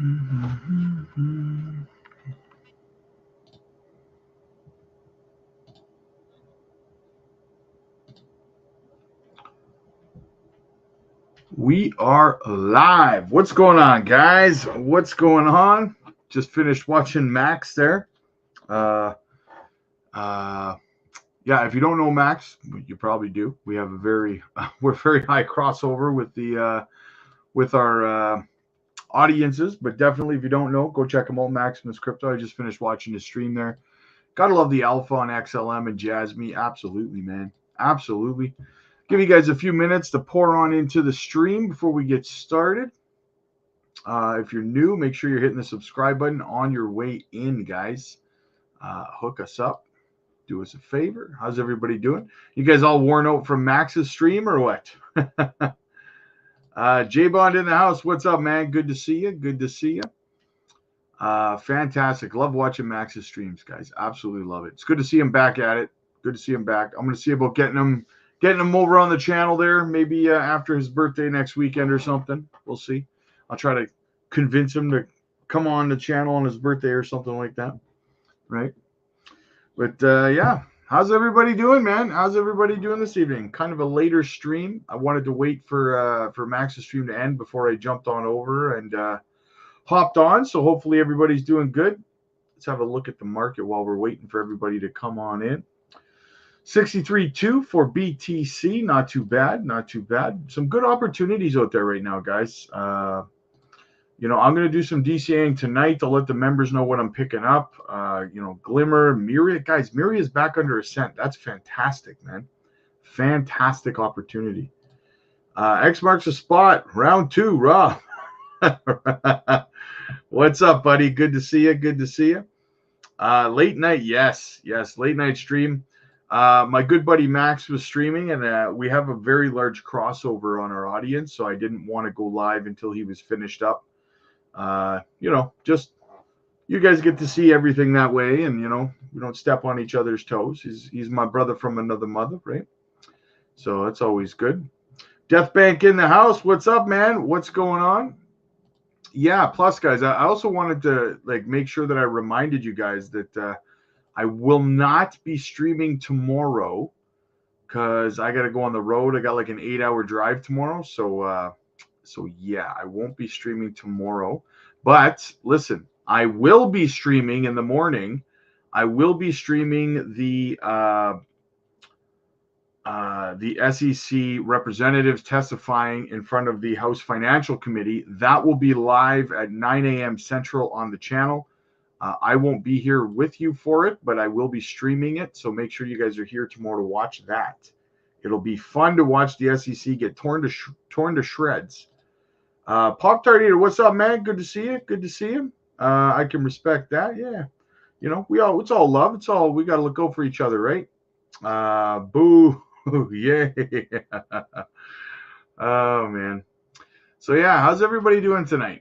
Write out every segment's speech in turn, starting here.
We are live. What's going on, guys? What's going on? Just finished watching Max there. Yeah, if you don't know Max, you probably do. We have a we're very high crossover with our audiences, but definitely if you don't know, go check him out, Maximus Crypto. I just finished watching his stream there. Gotta love the alpha on XLM and Jasmy. Absolutely, man. Absolutely. Give you guys a few minutes to pour on into the stream before we get started. If you're new, make sure you're hitting the subscribe button on your way in, guys. Hook us up. Do us a favor. How's everybody doing? You guys all worn out from Max's stream or what? J-Bond in the house. What's up, man? Good to see you. Good to see you. Fantastic. Love watching Max's streams, guys. Absolutely love it. It's good to see him back at it. Good to see him back. I'm going to see about getting him over on the channel there, maybe after his birthday next weekend or something. We'll see. I'll try to convince him to come on the channel on his birthday or something like that, right? But yeah, how's everybody doing, man? How's everybody doing this evening? Kind of a later stream. I wanted to wait for Max's stream to end before I jumped on over and hopped on. So hopefully everybody's doing good. Let's have a look at the market while we're waiting for everybody to come on in. 63.2 for BTC. Not too bad. Not too bad. Some good opportunities out there right now, guys. You know, I'm going to do some DCAing tonight to let the members know what I'm picking up. You know, Glimmer, Myriad. Guys, Myriad is back under a cent. That's fantastic, man. Fantastic opportunity. X marks the spot. Round 2, Rob. What's up, buddy? Good to see you. Good to see you. Late night, yes. Yes, late night stream. My good buddy Max was streaming, and we have a very large crossover on our audience, so I didn't want to go live until he was finished up. You know, just you guys get to see everything that way, and you know, we don't step on each other's toes. He's my brother from another mother, right? So that's always good. Death Bank in the house. What's up, man? What's going on? Yeah, plus, guys, I also wanted to make sure that I reminded you guys that I will not be streaming tomorrow because I got to go on the road. I got like an 8-hour drive tomorrow. So yeah, I won't be streaming tomorrow. But listen, I will be streaming in the morning. I will be streaming the SEC representatives testifying in front of the House Financial Committee. That will be live at 9 a.m. Central on the channel. I won't be here with you for it, but I will be streaming it. So make sure you guys are here tomorrow to watch that. It'll be fun to watch the SEC get torn to shreds. Pop-Tart Eater, what's up, man? Good to see you. Good to see you. I can respect that. Yeah. You know, it's all love. It's all, we got to look out for each other, right? Boo. Yeah. Oh, man. So, yeah, how's everybody doing tonight?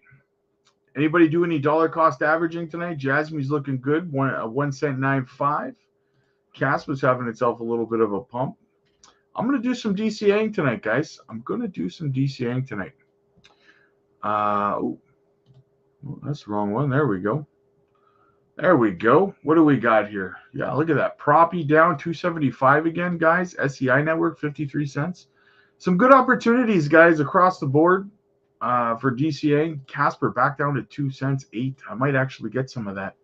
Anybody do any dollar cost averaging tonight? Jasmy's looking good, 1 cent 95. KASPA's having itself a little bit of a pump. I'm going to do some DCAing tonight, guys. I'm going to do some DCAing tonight. Oh, that's the wrong one. There we go. There we go. What do we got here? Yeah, look at that. Proppy down 275 again, guys. SEI network, 53 cents. Some good opportunities, guys, across the board. For DCA, Casper back down to 2 cents 8. I might actually get some of that.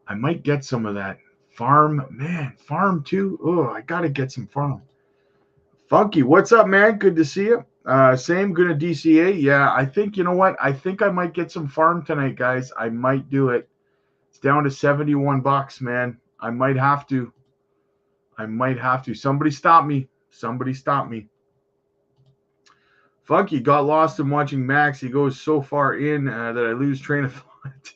I might get some of that. Farm, man, farm too. Oh, I gotta get some farm. Funky, what's up, man? Good to see you. Same, gonna DCA. Yeah, I think, you know what? I think I might get some farm tonight, guys. I might do it. It's down to 71 bucks, man. I might have to. Somebody stop me. Somebody stop me. Funky got lost in watching Max. He goes so far in that I lose train of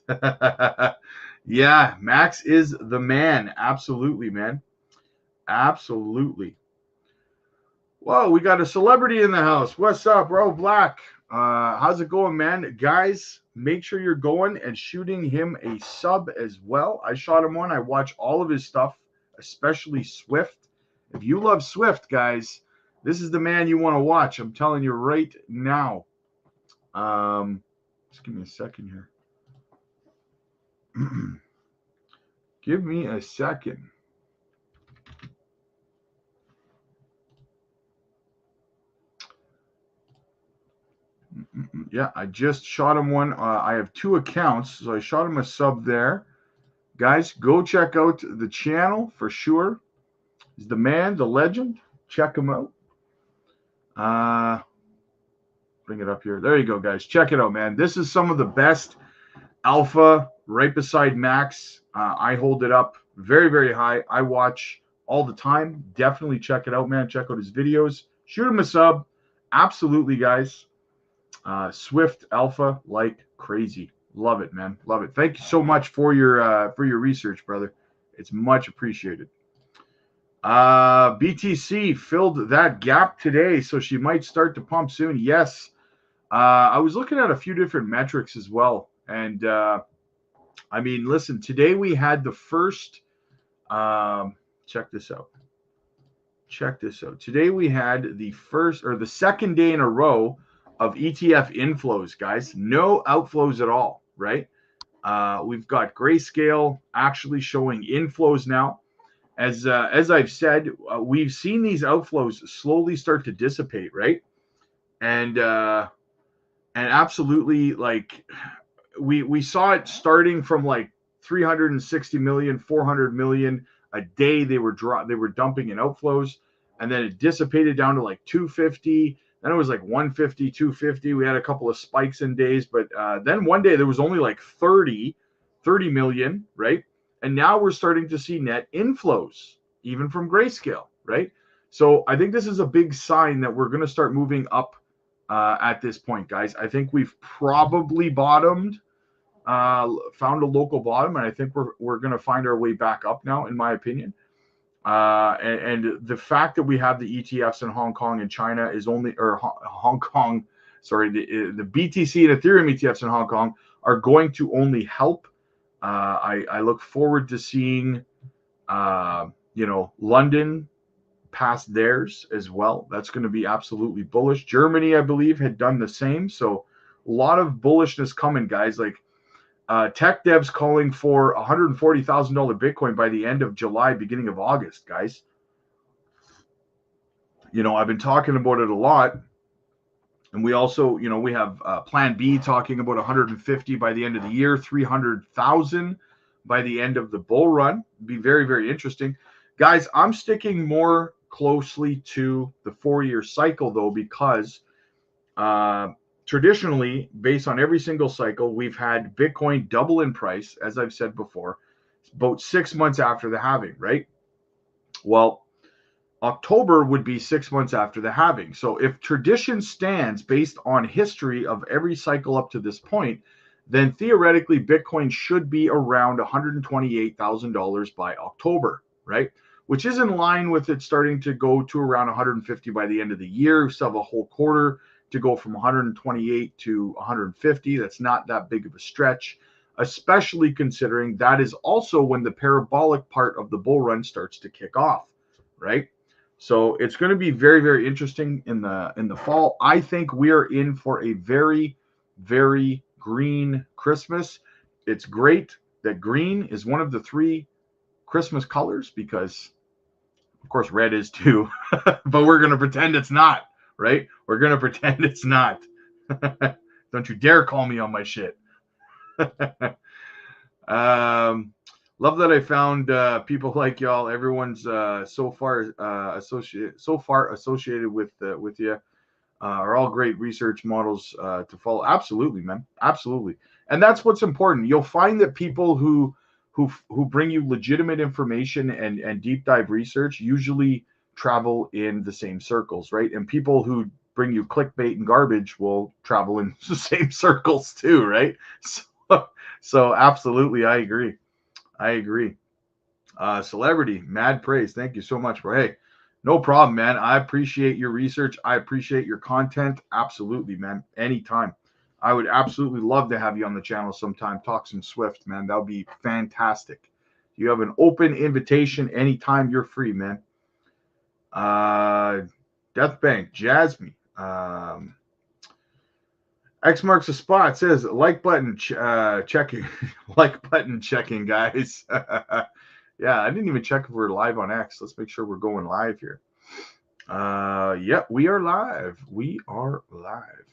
thought. Yeah, Max is the man. Absolutely, man. Absolutely. Whoa, we got a celebrity in the house. What's up, bro? Black. How's it going, man? Guys, make sure you're going and shooting him a sub as well. I shot him one. I watch all of his stuff, especially Swift. If you love Swift, guys, this is the man you want to watch. I'm telling you right now. Just give me a second here. Give me a second. Yeah, I just shot him one. I have 2 accounts, so I shot him a sub there. Guys, go check out the channel for sure. He's the man, the legend. Check him out. Bring it up here. There you go, guys. Check it out, man. This is some of the best alpha right beside max. I hold it up very, very high. I watch all the time. Definitely check it out, man. Check out his videos. Shoot him a sub. Absolutely, guys. Swift alpha like crazy. Love it, man. Love it. Thank you so much for your research, brother. It's much appreciated. BTC filled that gap today, so she might start to pump soon. Yes. I was looking at a few different metrics as well. And I mean, listen, today we had the first, check this out. Check this out. Today we had the first or the second day in a row of ETF inflows, guys. No outflows at all, right? We've got Grayscale actually showing inflows now. As I've said, we've seen these outflows slowly start to dissipate, right? And absolutely, like we saw it starting from like 360 million, 400 million a day. They were dumping in outflows, and then it dissipated down to like 250. Then it was like 150, 250. We had a couple of spikes in days, but then one day there was only like 30 million, right? And now we're starting to see net inflows, even from Grayscale, right? So I think this is a big sign that we're going to start moving up at this point, guys. I think we've probably bottomed, found a local bottom, and I think we're going to find our way back up now, in my opinion. And the fact that we have the ETFs in Hong Kong and China is only, or Hong Kong, sorry, the BTC and Ethereum ETFs in Hong Kong are going to only help. I look forward to seeing, London pass theirs as well. That's going to be absolutely bullish. Germany, I believe, had done the same. So a lot of bullishness coming, guys. Like tech devs calling for $140,000 Bitcoin by the end of July, beginning of August, guys. I've been talking about it a lot. And we also, we have Plan B talking about 150 by the end of the year, 300,000 by the end of the bull run. Be very, very interesting. Guys, I'm sticking more closely to the 4-year cycle, though, because traditionally, based on every single cycle, we've had Bitcoin double in price, as I've said before, about 6 months after the halving, right? Well, October would be 6 months after the halving. So if tradition stands based on history of every cycle up to this point, then theoretically Bitcoin should be around $128,000 by October, right? Which is in line with it starting to go to around 150 by the end of the year. We still have a whole quarter to go from 128 to 150. That's not that big of a stretch, especially considering that is also when the parabolic part of the bull run starts to kick off, right? So it's going to be very, very interesting in the fall. I think we are in for a very, very green Christmas. It's great that green is one of the 3 Christmas colors because, of course, red is too. But we're going to pretend it's not, right? We're going to pretend it's not. Don't you dare call me on my shit. Love that I found people like y'all. Everyone's so far associated with you. Are all great research models to follow. Absolutely, man. Absolutely. And that's what's important. You'll find that people who bring you legitimate information and deep dive research usually travel in the same circles, right? And people who bring you clickbait and garbage will travel in the same circles too, right? So absolutely, I agree. Celebrity, mad praise. Thank you so much, bro. Hey, no problem, man. I appreciate your research. I appreciate your content. Absolutely, man. Anytime. I would absolutely love to have you on the channel sometime. Talk some Swift, man. That would be fantastic. You have an open invitation anytime. You're free, man. Death Bank, Jasmy. X marks the spot. It says like button checking, like button checking, guys. Yeah, I didn't even check if we're live on X. Let's make sure we're going live here. Yep, we are live. We are live.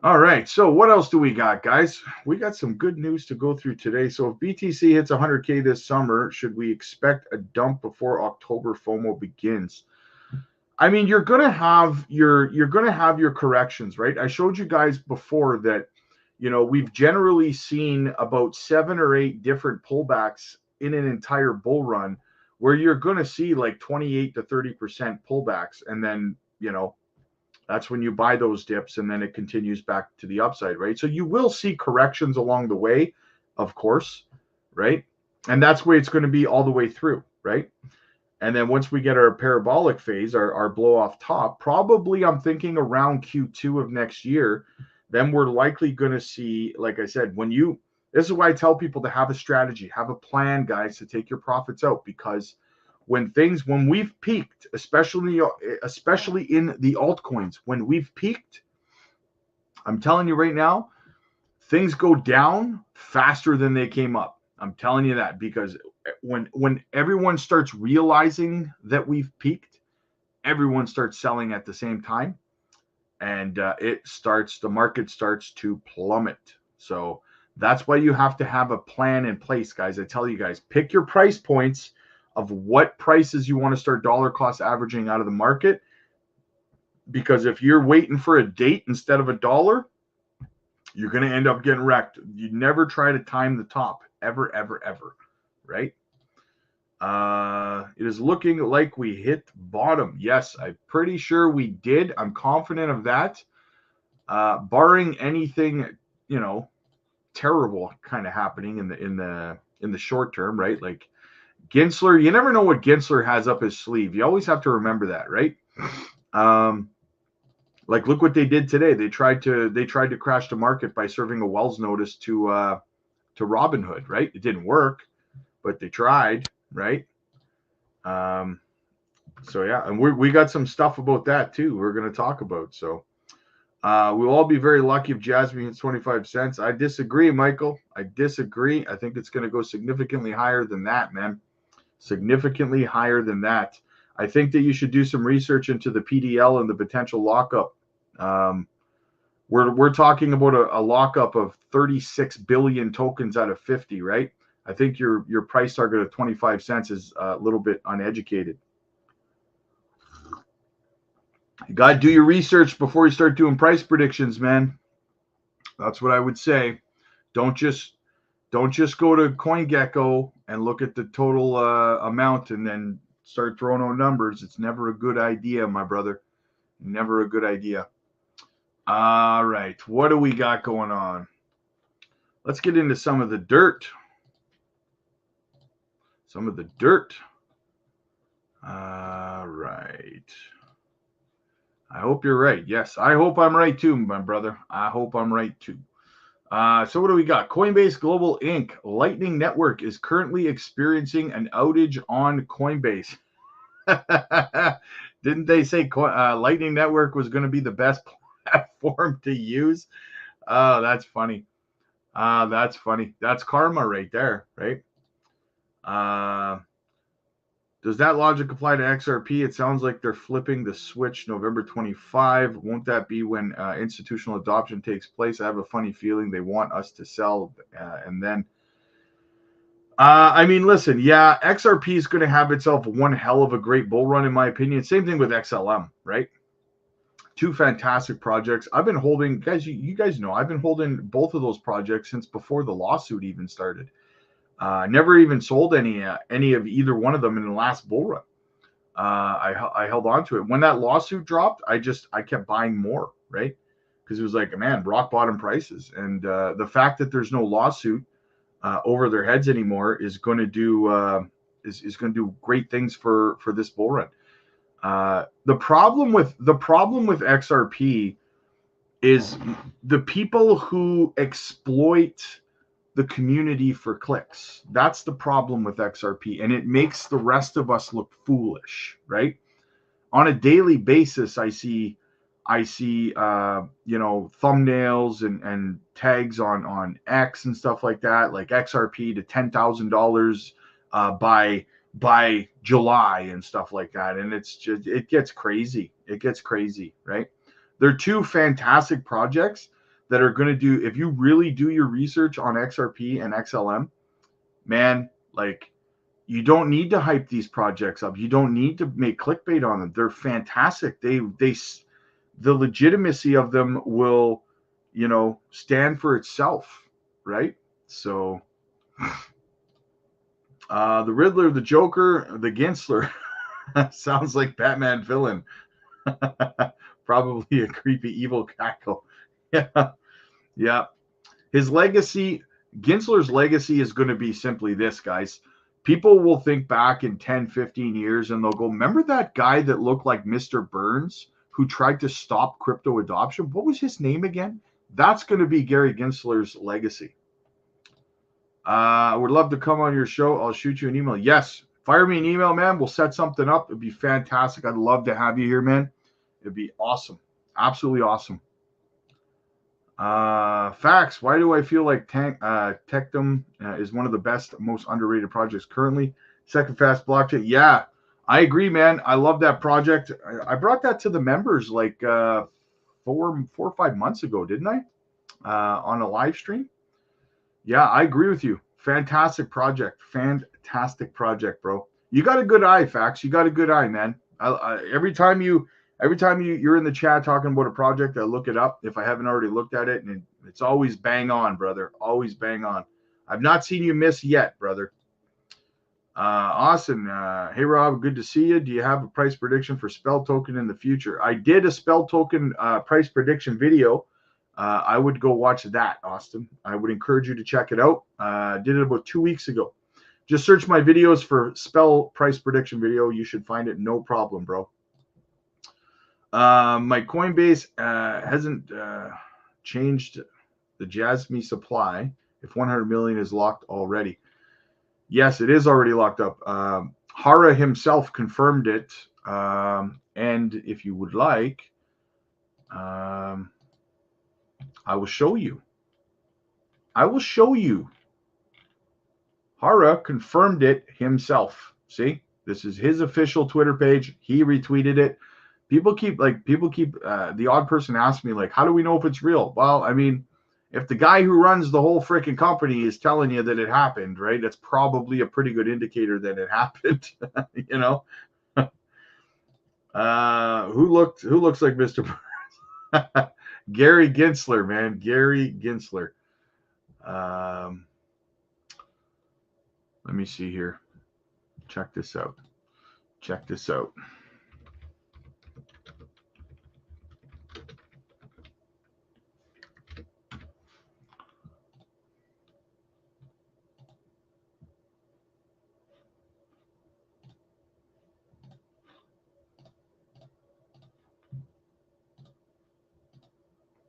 All right, so what else do we got, guys? We got some good news to go through today. So if BTC hits 100K this summer, should we expect a dump before October FOMO begins? I mean, you're gonna have your corrections, right? I showed you guys before that, we've generally seen about 7 or 8 different pullbacks in an entire bull run, where you're gonna see like 28 to 30% pullbacks, and then that's when you buy those dips, and then it continues back to the upside, right? So you will see corrections along the way, of course, right? And that's where it's going to be all the way through, right? And then once we get our parabolic phase, our blow off top, probably I'm thinking around Q2 of next year, then we're likely going to see, like I said, this is why I tell people to have a strategy, have a plan, guys, to take your profits out, because when we've peaked, especially in the altcoins, when we've peaked, I'm telling you right now, things go down faster than they came up. I'm telling you that, because when everyone starts realizing that we've peaked, everyone starts selling at the same time, and the market starts to plummet. So that's why you have to have a plan in place, guys. I tell you guys, pick your price points of what prices you want to start dollar cost averaging out of the market, because if you're waiting for a date instead of a dollar, you're going to end up getting wrecked. You never try to time the top, ever, right? It is looking like we hit bottom. Yes, I'm pretty sure we did. I'm confident of that. Barring anything, terrible kind of happening in the short term, right? Like Gensler, you never know what Gensler has up his sleeve. You always have to remember that, right? Like look what they did today. They tried to crash the market by serving a Wells notice to Robinhood, right? It didn't work, but they tried, right? So yeah, and we got some stuff about that too. We're going to talk about. So we'll all be very lucky if Jasmy hits 25 cents. I disagree, Michael. I disagree. I think it's going to go significantly higher than that, man. Significantly higher than that. I think that you should do some research into the PDL and the potential lockup. We're talking about a lockup of 36 billion tokens out of 50, right? I think your price target of 25 cents is a little bit uneducated. You got to do your research before you start doing price predictions, man. That's what I would say. Don't just go to CoinGecko and look at the total amount and then start throwing out numbers. It's never a good idea, my brother. Never a good idea. All right, what do we got going on? Let's get into some of the dirt. All right. I hope you're right. Yes, I hope I'm right too, my brother. I hope I'm right too. So what do we got? Coinbase Global Inc. Lightning Network is currently experiencing an outage on Coinbase. Didn't they say Lightning Network was going to be the best platform to use? Oh, that's funny. That's funny. That's karma right there, right? Does that logic apply to XRP? It sounds like they're flipping the switch November 25. Won't that be when institutional adoption takes place? I have a funny feeling they want us to sell and then. I mean, listen, yeah, XRP is going to have itself one hell of a great bull run, in my opinion. Same thing with XLM, right? Two fantastic projects. I've been holding, guys, you guys know, I've been holding both of those projects since before the lawsuit even started. Never even sold any of either one of them in the last bull run. I held on to it. When that lawsuit dropped, I kept buying more, right? Because it was like, man, rock bottom prices. And the fact that there's no lawsuit over their heads anymore is going to do is going to do great things for this bull run. The problem with XRP is the people who exploit the community for clicks. That's the problem with XRP, and it makes the rest of us look foolish, right? On a daily basis, I see I see, thumbnails and tags on X and stuff like that, like XRP to $10,000 by July and stuff like that. And it gets crazy. It gets crazy, right? They're two fantastic projects that are going to do, if you really do your research on XRP and XLM, man, like, you don't need to hype these projects up. You don't need to make clickbait on them. They're fantastic. The legitimacy of them will, stand for itself, right? So, the Riddler, the Joker, the Gensler sounds like Batman villain. Probably a creepy evil cackle. Yeah, yeah. His legacy, Gensler's legacy is going to be simply this, guys. People will think back in 10, 15 years and they'll go, remember that guy that looked like Mr. Burns who tried to stop crypto adoption? What was his name again? That's going to be Gary Gensler's legacy. I would love to come on your show. I'll shoot you an email. Yes, fire me an email, man. We'll set something up. It'd be fantastic. I'd love to have you here, man. It'd be awesome. Absolutely awesome. Facts. Why do I feel like Tectum is one of the best, most underrated projects currently? Second fast blockchain. Yeah, I agree, man. I love that project. I brought that to the members like 4 or 5 months ago, didn't I? On a live stream. Yeah, I agree with you. Fantastic project. Fantastic project, bro. You got a good eye, Facts. You got a good eye, man. Every time you're in the chat talking about a project, I look it up if I haven't already looked at it, and it's always bang on, brother. Always bang on. I've not seen you miss yet, brother. Austin, hey Rob, good to see you. Do you have a price prediction for Spell Token in the future? I did a Spell Token price prediction video. I would go watch that, Austin. I would encourage you to check it out. Did it about 2 weeks ago. Just search my videos for Spell price prediction video. You should find it, no problem, bro. My Coinbase hasn't changed the Jasmy supply if 100 million is locked already. Yes, it is already locked up. Hara himself confirmed it. And if you would like, I will show you. Hara confirmed it himself. See, this is his official Twitter page. He retweeted it. People keep the odd person asks me, like, how do we know if it's real? Well, I mean, if the guy who runs the whole freaking company is telling you that it happened, right? That's probably a pretty good indicator that it happened. You know, who looks like Mr. Burns? Gary Gensler, man. Gary Gensler. Let me see here. Check this out.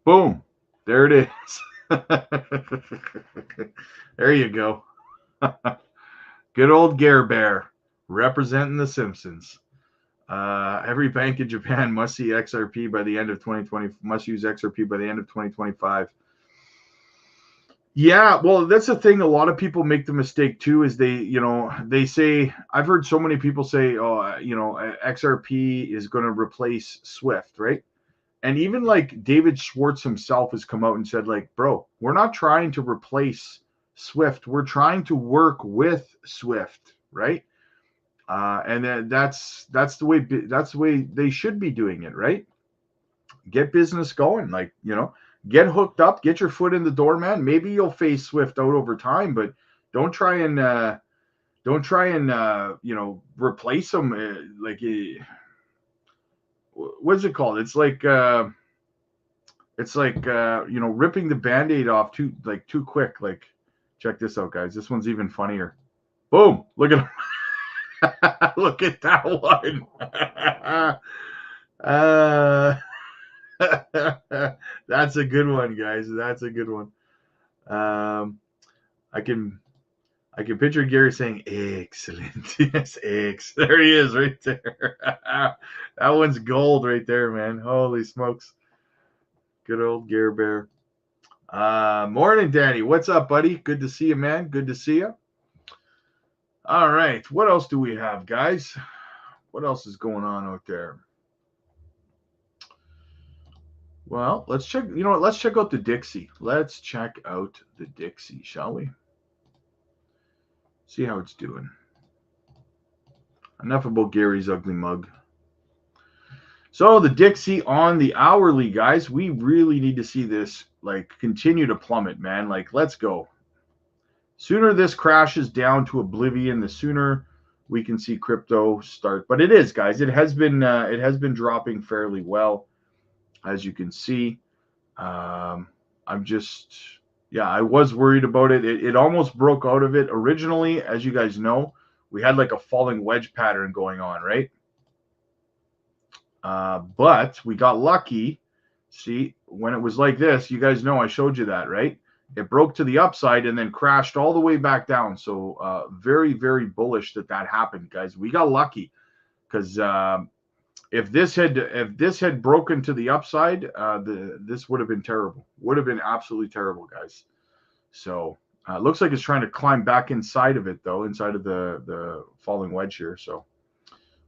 Boom. There it is. There you go. Good old Gare Bear representing the Simpsons. Every bank in Japan must see XRP by the end of 2020. Must use XRP by the end of 2025. Yeah, well, that's the thing. A lot of people make the mistake too. Is they say, I've heard so many people say, oh, XRP is going to replace Swift, right? And even like David Schwartz himself has come out and said, like, bro, we're not trying to replace Swift. We're trying to work with Swift, right? And then that's the way they should be doing it, right? Get business going, like, get hooked up, get your foot in the door, man. Maybe you'll phase Swift out over time, but don't try and replace them. What's it called? It's like ripping the Band-Aid off too quick. Like, check this out, guys. This one's even funnier. Boom! Look at look at that one. That's a good one, guys. That's a good one. I I can picture Gary saying, excellent. Yes, X. There he is right there. That one's gold right there, man. Holy smokes. Good old Gare Bear. Morning, Danny. What's up, buddy? Good to see you, man. Good to see you. All right. What else do we have, guys? What else is going on out there? Well, let's check. You know what? Let's check out the Dixie. Let's check out the Dixie, shall we? See how it's doing. Enough about Gary's ugly mug. So the Dixie on the hourly, guys, we really need to see this like continue to plummet, man. Like, let's go. Sooner this crashes down to oblivion, the sooner we can see crypto start. But it is, guys. It has been dropping fairly well, as you can see. I'm just, yeah, I was worried about it. It almost broke out of it originally, as you guys know. We had like a falling wedge pattern going on, right? But we got lucky. See, when it was like this, you guys know I showed you that, right? It broke to the upside and then crashed all the way back down. So very, very bullish that happened, guys. We got lucky because if this had broken to the upside, this would have been terrible. Would have been absolutely terrible, guys. So it looks like it's trying to climb back inside of it, though, inside of the falling wedge here. So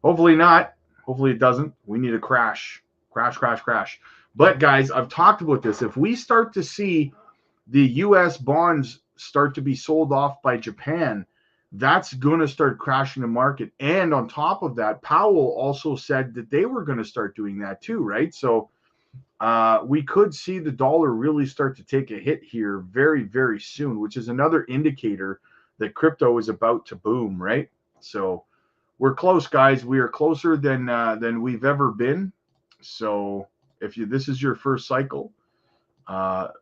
hopefully not. Hopefully it doesn't. We need a crash. Crash. But, guys, I've talked about this. If we start to see the U.S. bonds start to be sold off by Japan, that's going to start crashing the market. And on top of that, Powell also said that they were going to start doing that too, right? So we could see the dollar really start to take a hit here very, very soon, which is another indicator that crypto is about to boom, right? So we're close, guys. We are closer than we've ever been. So if this is your first cycle,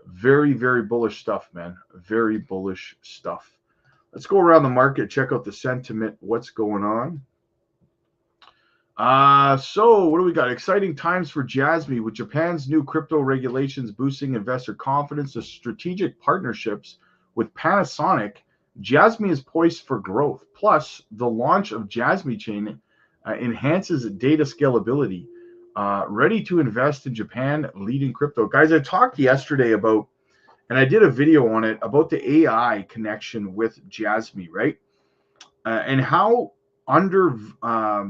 very, very bullish stuff, man. Very bullish stuff. Let's go around the market, check out the sentiment, what's going on. So what do we got? Exciting times for Jasmy with Japan's new crypto regulations boosting investor confidence. The strategic partnerships with Panasonic, Jasmy is poised for growth. Plus, the launch of Jasmy Chain enhances data scalability. Ready to invest in Japan, leading crypto. Guys, I talked yesterday about, and I did a video on it, about the AI connection with Jasmy, right? And how I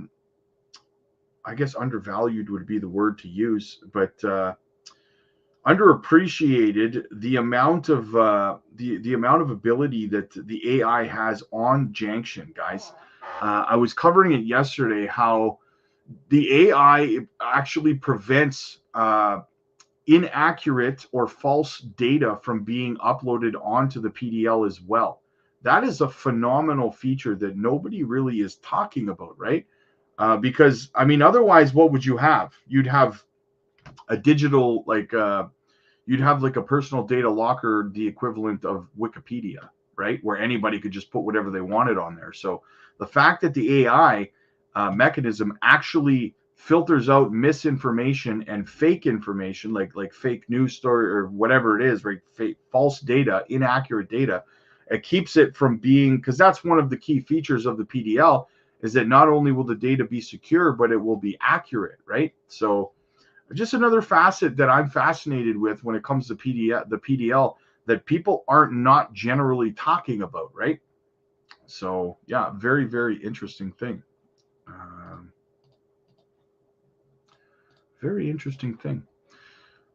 guess undervalued would be the word to use, but underappreciated the amount of the amount of ability that the AI has on Junction, guys. I was covering it yesterday, how the AI actually prevents inaccurate or false data from being uploaded onto the PDL as well. That is a phenomenal feature that nobody really is talking about, right? Because, I mean, otherwise, what would you have? You'd have a digital, you'd have like a personal data locker, the equivalent of Wikipedia, right? Where anybody could just put whatever they wanted on there. So the fact that the AI mechanism actually filters out misinformation and fake information, like fake news story or whatever it is, right? Fake, false data, inaccurate data. It keeps it from being, because that's one of the key features of the PDL, is that not only will the data be secure, but it will be accurate, right? So just another facet that I'm fascinated with when it comes to the PDL that people aren't not generally talking about, right? So yeah, very, very interesting thing. Very interesting thing.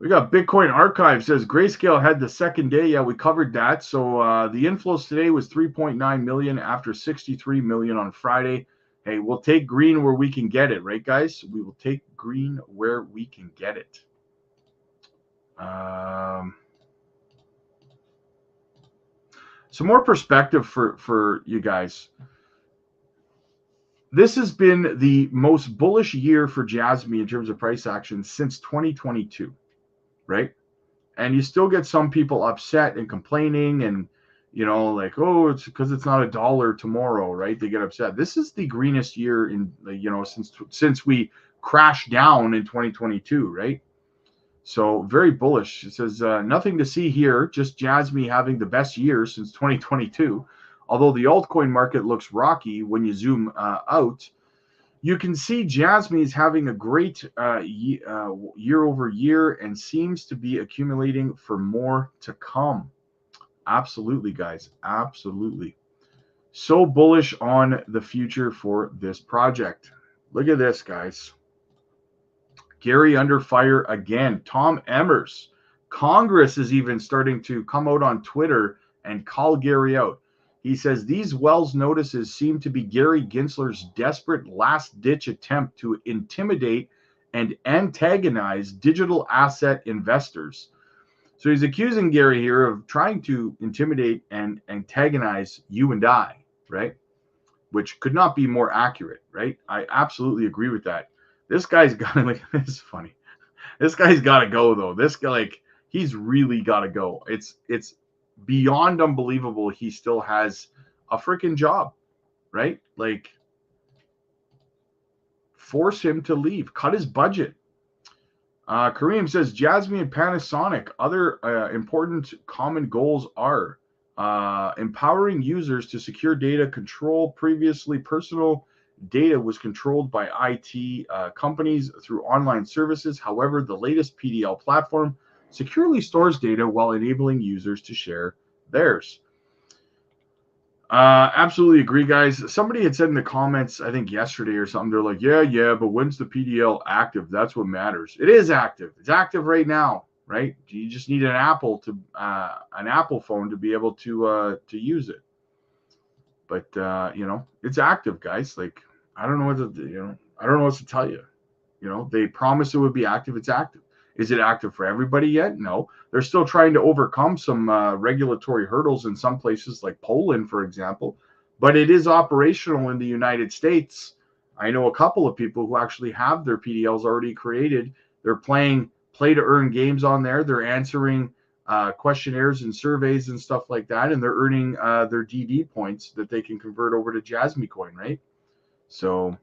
We got Bitcoin Archive says Grayscale had the second day. Yeah, we covered that. So the inflows today was 3.9 million after 63 million on Friday. Hey, we'll take green where we can get it, right, guys? We will take green where we can get it. Some more perspective for you guys. This has been the most bullish year for Jasmy in terms of price action since 2022, right? And you still get some people upset and complaining and, you know, like, oh, it's because it's not $1 tomorrow, right? They get upset. This is the greenest year in, you know, since we crashed down in 2022, right? So very bullish. It says nothing to see here, just Jasmy having the best year since 2022. although the altcoin market looks rocky when you zoom out, you can see Jasmy is having a great year over year and seems to be accumulating for more to come. Absolutely, guys. Absolutely. So bullish on the future for this project. Look at this, guys. Gary under fire again. Tom Emmers. Congress is even starting to come out on Twitter and call Gary out. He says these Wells notices seem to be Gary Gensler's desperate last-ditch attempt to intimidate and antagonize digital asset investors. So he's accusing Gary here of trying to intimidate and antagonize you and I, right? Which could not be more accurate, right? I absolutely agree with that. This guy's got to, like, this is funny. This guy's got to go, though. This guy, like, he's really got to go. It's beyond unbelievable he still has a freaking job, right? Like, force him to leave. Cut his budget. Kareem says, Jasmy and Panasonic, other important common goals are empowering users to secure data control. Previously, personal data was controlled by IT companies through online services. However, the latest PDL platform securely stores data while enabling users to share theirs. Absolutely agree, guys. Somebody had said in the comments, I think yesterday or something, they're like, yeah, but when's the PDL active? That's what matters. It is active. It's active right now, right? You just need an Apple phone to be able to use it. But it's active, guys. Like, I don't know what to, I don't know what to tell you. They promised it would be active. It's active. Is it active for everybody yet? No. They're still trying to overcome some regulatory hurdles in some places like Poland, for example. But it is operational in the United States. I know a couple of people who actually have their PDLs already created. They're playing play-to-earn games on there. They're answering questionnaires and surveys and stuff like that, and they're earning their DD points that they can convert over to Jasmy coin, right? So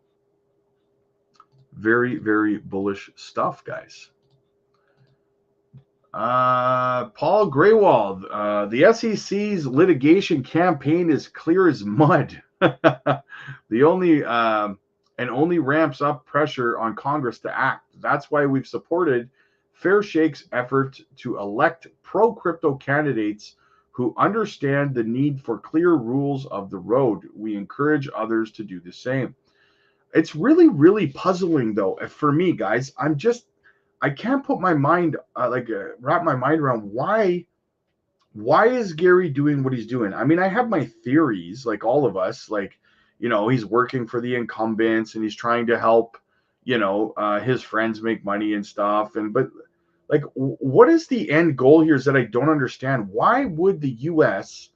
very, very bullish stuff, guys. Paul Graywald, the SEC's litigation campaign is clear as mud. Only ramps up pressure on Congress to act. That's why we've supported Fair Shake's effort to elect pro-crypto candidates who understand the need for clear rules of the road. We encourage others to do the same. It's really, really puzzling, though, for me, guys. I can't put my mind, wrap my mind around why is Gary doing what he's doing? I mean, I have my theories, like all of us, like, he's working for the incumbents and he's trying to help, his friends make money and stuff. But like, what is the end goal here is that I don't understand. Why would the U.S.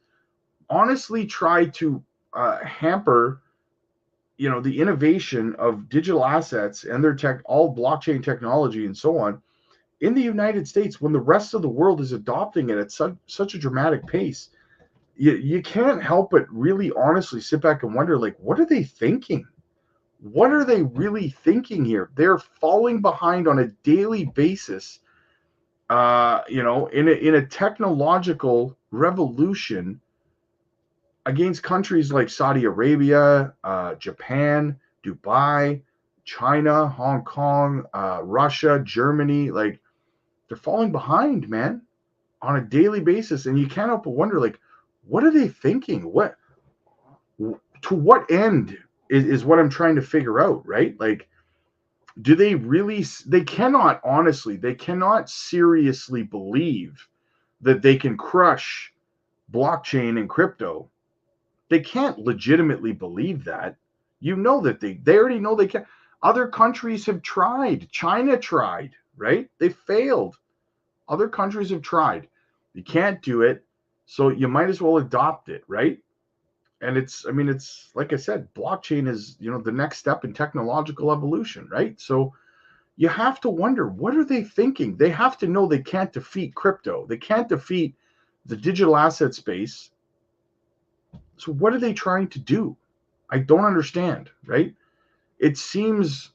honestly try to hamper the innovation of digital assets and their all blockchain technology and so on in the United States when the rest of the world is adopting it at such a dramatic pace? You can't help but really honestly sit back and wonder, like, what are they thinking? What are they really thinking here? They're falling behind on a daily basis, in a technological revolution against countries like Saudi Arabia, Japan, Dubai, China, Hong Kong, Russia, Germany. Like, they're falling behind, man, on a daily basis. And you can't help but wonder, like, what are they thinking? To what end is what I'm trying to figure out, right? Like, do they really, they cannot seriously believe that they can crush blockchain and crypto. They can't legitimately believe that. That they already know they can't. Other countries have tried. China tried, right? They failed. Other countries have tried. You can't do it, so you might as well adopt it, right? And it's like I said, blockchain is, the next step in technological evolution, right? So you have to wonder, what are they thinking? They have to know they can't defeat crypto. They can't defeat the digital asset space. So what are they trying to do? I don't understand, right? It seems,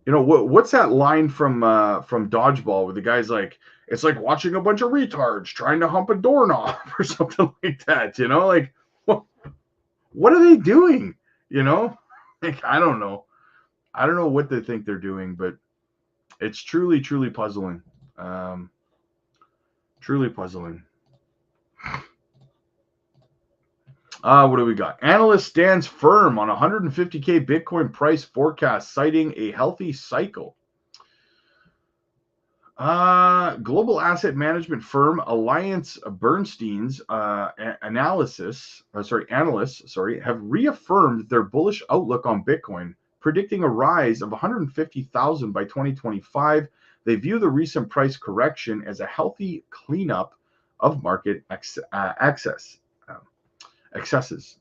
what's that line from Dodgeball where the guy's like, it's like watching a bunch of retards trying to hump a doorknob or something like that, like, what are they doing? You know, like, I don't know. I don't know what they think they're doing, but it's truly, truly puzzling. Truly puzzling. What do we got? Analyst stands firm on 150K Bitcoin price forecast, citing a healthy cycle. Global asset management firm Alliance Bernstein's analysts have reaffirmed their bullish outlook on Bitcoin, predicting a rise of 150,000 by 2025. They view the recent price correction as a healthy cleanup of market excesses.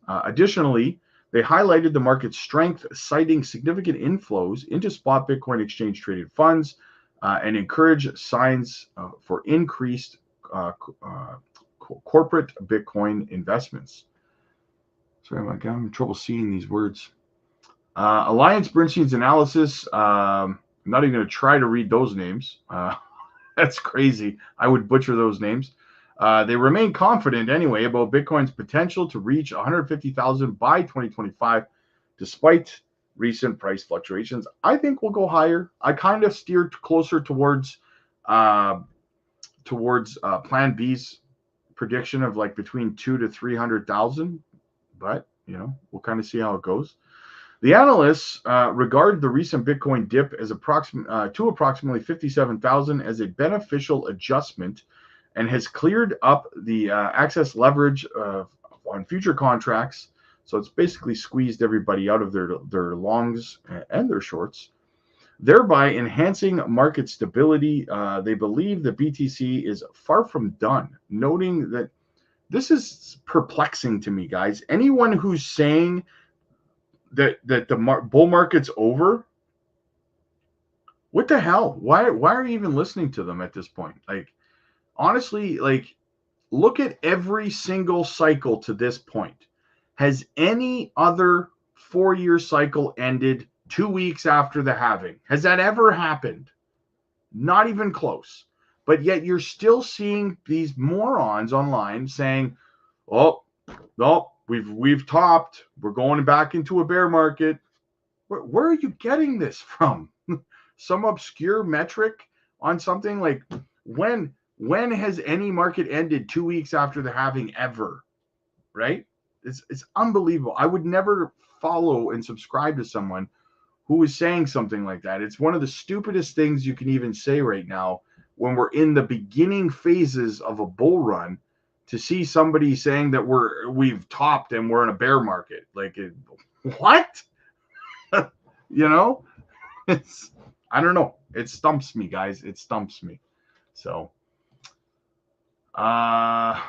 Additionally, they highlighted the market's strength, citing significant inflows into spot Bitcoin exchange traded funds, and encourage signs for increased corporate Bitcoin investments. Sorry, I'm having trouble seeing these words. Alliance Bernstein's analysis. I'm not even going to try to read those names. That's crazy. I would butcher those names. They remain confident anyway about Bitcoin's potential to reach 150,000 by 2025, despite recent price fluctuations. I think we'll go higher. I kind of steered closer towards Plan B's prediction of like between 200,000 to 300,000, but we'll kind of see how it goes. The analysts regard the recent Bitcoin dip as approximately 57,000 as a beneficial adjustment, and has cleared up the excess leverage on future contracts. So it's basically squeezed everybody out of their longs and their shorts, thereby enhancing market stability. They believe the BTC is far from done, noting that this is perplexing to me, guys. Anyone who's saying that the bull market's over, what the hell? Why are you even listening to them at this point? Like, honestly, like, look at every single cycle to this point. Has any other 4-year cycle ended 2 weeks after the halving? Has that ever happened? Not even close. But yet you're still seeing these morons online saying, "Oh, no, we've topped. We're going back into a bear market." Where are you getting this from? Some obscure metric on something? Like, when has any market ended 2 weeks after the halving ever? Right? It's unbelievable. I would never follow and subscribe to someone who is saying something like that. It's one of the stupidest things you can even say right now when we're in the beginning phases of a bull run, to see somebody saying that we've topped and we're in a bear market. Like, what? It's, I don't know. It stumps me, guys. It stumps me. So, yeah,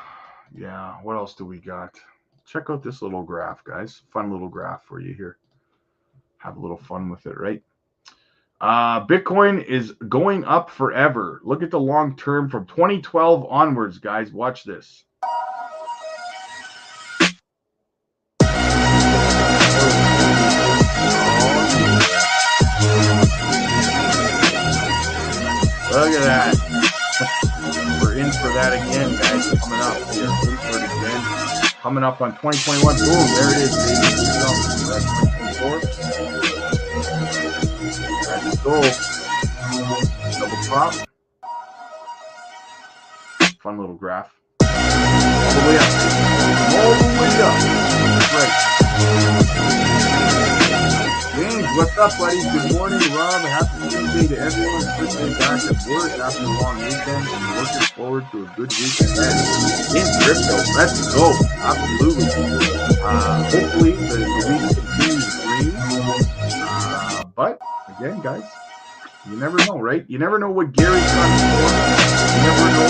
what else do we got? Check out this little graph, guys. Fun little graph for you here. Have a little fun with it, right? Bitcoin is going up forever. Look at the long term from 2012 onwards, guys. Watch this. Look at that. We're in for that again, guys. Coming up. We're in for it again. Coming up on 2021. Boom, there it is, baby. That's 2024. Let's go. Double top. Fun little graph. All the way up. All the way up. That's right. James, what's up, buddy? Good morning, Rob. Happy Tuesday to everyone. First day back at work after a long weekend, and looking forward to a good week ahead in crypto. Let's go. Absolutely. Hopefully the week continues green. But again, guys, you never know, right? You never know what Gary's done for. You never know.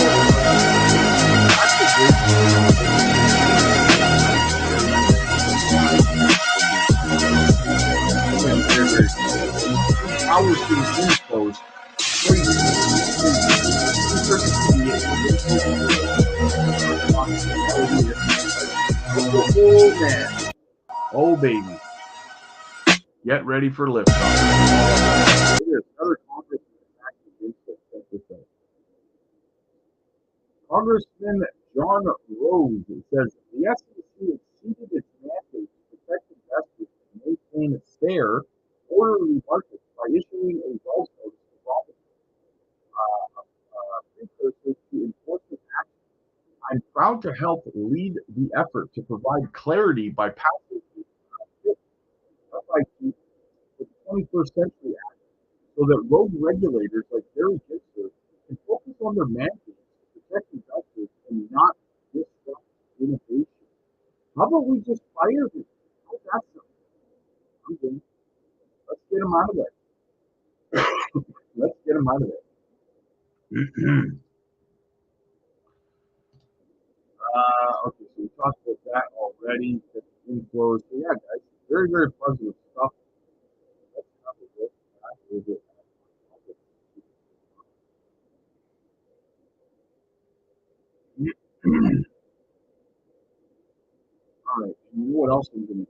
Hours being inflows. Oh, man. Oh, baby. Get ready for lift. Congressman John Rose says the SEC exceeded its mandate to fair, orderly market by issuing a Wells notice to profit precursor to enforcement action. I'm proud to help lead the effort to provide clarity by passing the FIT for the 21st Century Act so that rogue regulators like Barry Gibson can focus on their mandates to protect investors and not disrupt innovation. How about we just fire him? How's that sound? I'm good. Let's get him out of there. Let's get him out of there. Okay, so we talked about that already. Inflows. So yeah, guys, very, very positive stuff. Let's have a look at it. All right, and you know what else I'm going to do?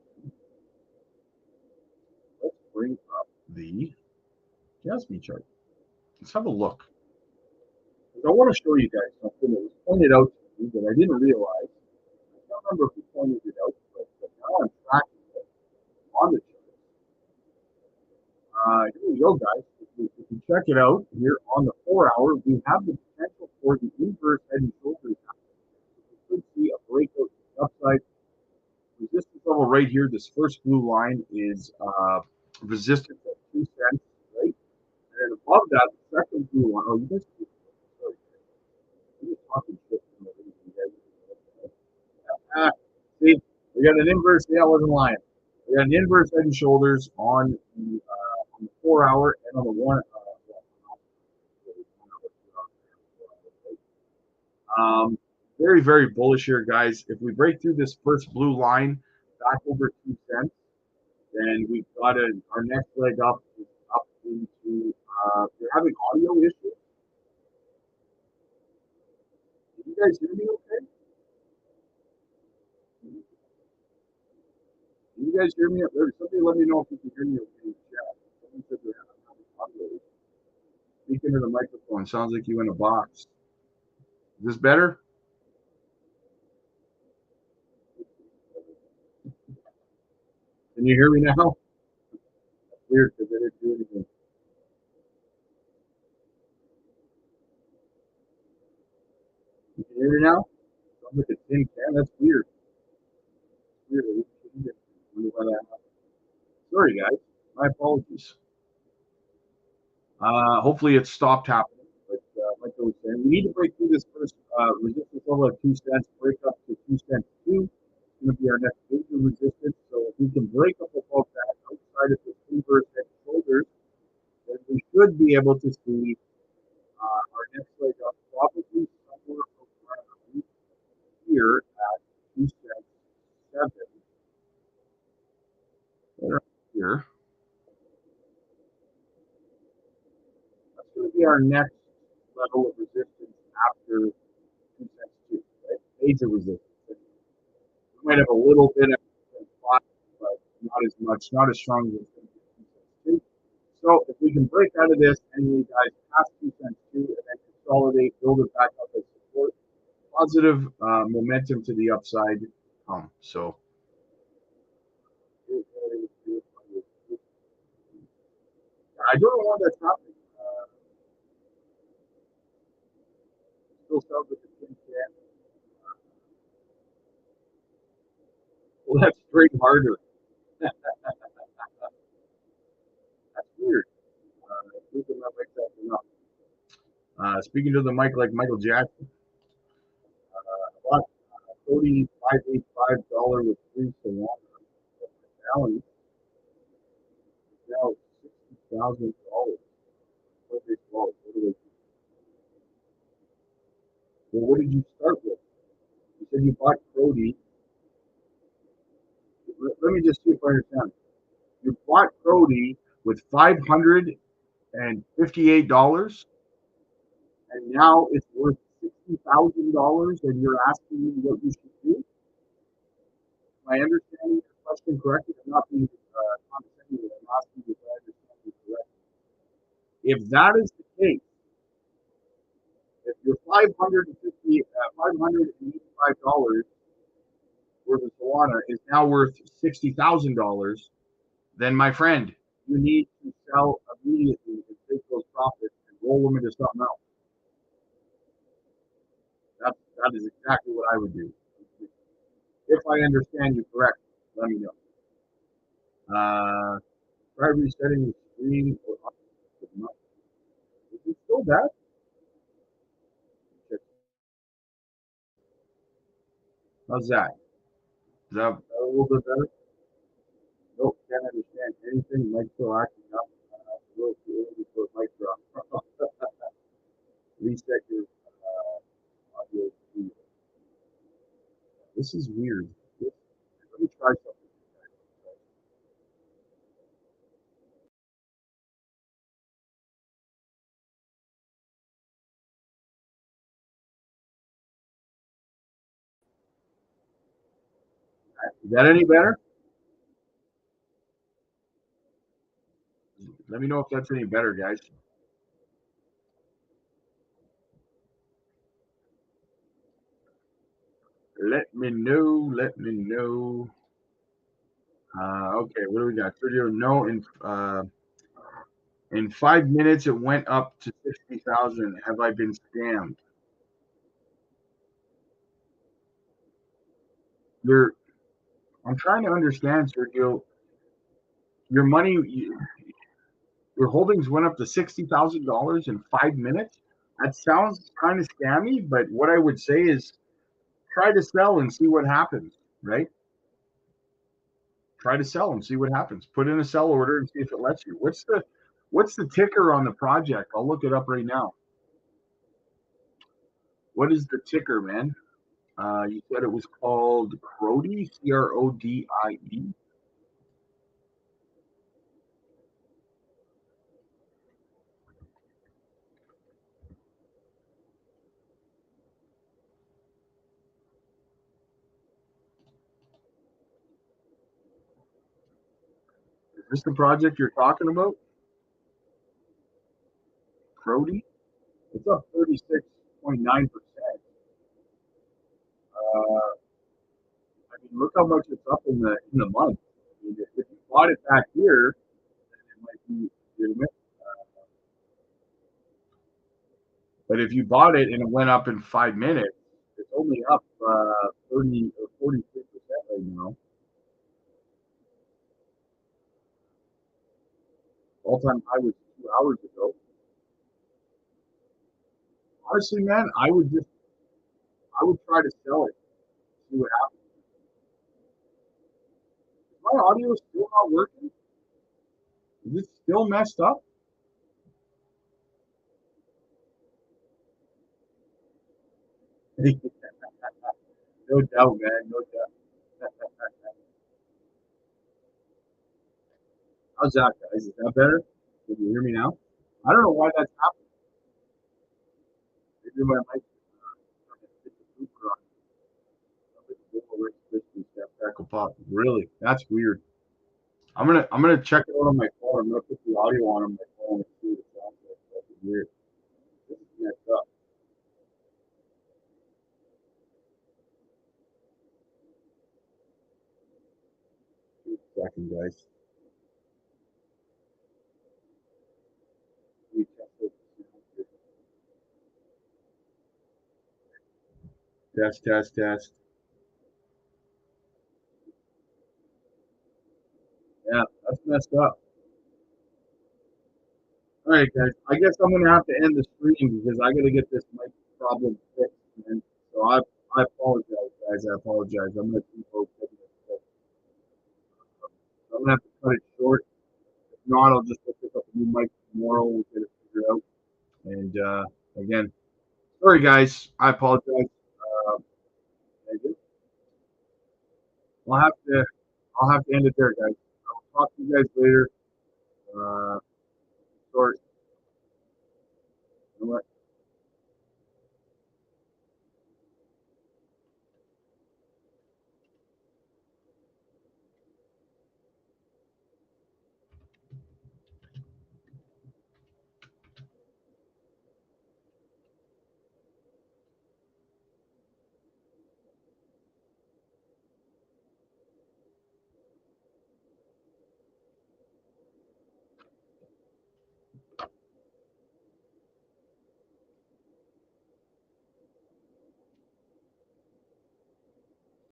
Let's bring up the Jasmy chart. Let's have a look. I want to show you guys something that was pointed out to me that I didn't realize. I can't remember who pointed it out, but now I'm tracking it on the chart. Here we go, guys. If you check it out here on the 4-hour, we have the potential for the inverse head and shoulders. We could see a breakout upside. Resistance level right here. This first blue line is resistance at 2 cents, right? And then above that, the second blue line. Oh, you guys. Sorry, I'm just talking shit. See, we got an inverse. Yeah, I wasn't lying. We got an inverse head and shoulders on the 4-hour and on the 1. Very, very bullish here, guys. If we break through this first blue line back over 2 cents, then we've got our next leg up into. You're having audio issues. Can you guys hear me okay? Can you guys hear me? Somebody let me know if you can hear me okay in the chat. Someone said they're having audio issues. Speaking to the microphone sounds like you in a box. Is this better? Can you hear me now? That's weird because I didn't do anything. You can hear me now? Sounds like a tin can. That's weird. Weird. Sorry, guys. My apologies. Hopefully it stopped happening. But like I was saying, we need to break through this first resistance level at 2 cents, break up to 2 cents 2. It's going to be our next major resistance. So if we can break up above that outside of the inverse head and shoulders, then we should be able to see our next leg up probably somewhere around here at 2 cents 7. Right here. That's going to be our next level of resistance after 2 cents 2, right? Major resistance. We might have a little bit of spot, but not as much, not as strong as it's going to be 2 cents 2. So if we can break out of this anyway, guys, past 2 cents 2 and then consolidate, build it back up as support, positive momentum to the upside come. So I don't know why that's happening. Still sounds like a tin can. Well, that's straight harder. That's weird. Speaking to the mic like Michael Jackson. But $45.85 with free Solana. Balance now $60,000. What do they call it? Well, what did you start with? You said you bought Crody. Let me just see if I understand. You bought Crody with $558, and now it's worth $60,000, and you're asking me what you should do? Am I understanding your question correctly? I'm not being condescending. I'm asking you if I understand you correctly. If that is the case, if your $585 worth of Solana is now worth $60,000, then my friend, you need to sell immediately and take those profits and roll them into something else. That is exactly what I would do. If I understand you correctly, let me know. Try resetting the screen. Is it still bad? How's that? Is that a little bit better? Nope, can't understand anything. Mike's still acting up. A little too early for a mic drop. Reset your audio. This is weird. Let me try something. Is that any better? Let me know if that's any better, guys. Let me know. Let me know. Okay, what do we got? Video. No, in 5 minutes it went up to 60,000. Have I been scammed? You're. I'm trying to understand, Sergio. Your money, your holdings went up to $60,000 in 5 minutes. That sounds kind of scammy, but what I would say is try to sell and see what happens. Right? Try to sell and see what happens. Put in a sell order and see if it lets you. What's the ticker on the project? I'll look it up right now. What is the ticker, man? You said it was called Crody, Crodie. Is this the project you're talking about? Crody? It's up 36.9%. I mean, look how much it's up in the month. I mean, if you bought it back here, it might be legitimate. But if you bought it and it went up in 5 minutes, it's only up 30 or 43% right now. All-time high was 2 hours ago. Honestly, man, I would try to sell it, see what happens. Is my audio still not working? Is it still messed up? No doubt, man. No doubt. How's that, guys? Is that better? Can you hear me now? I don't know why that's happening. Maybe my mic really? That's weird. I'm gonna check it out on my phone. I'm gonna put the audio on my phone and see what it sounds like. That's weird. This is messed up. Wait a second, guys. Let me check this. Test, test, test. Yeah, that's messed up. All right, guys. I guess I'm gonna have to end the stream because I gotta get this mic problem fixed, man. So I apologize, guys. I apologize. I'm gonna keep getting this fixed. I'm gonna have to cut it short. If not, I'll just pick up a new mic tomorrow. We'll get it figured out. And again, sorry, guys. I apologize. Uh, I'll have to end it there, guys. I'll talk to you guys later.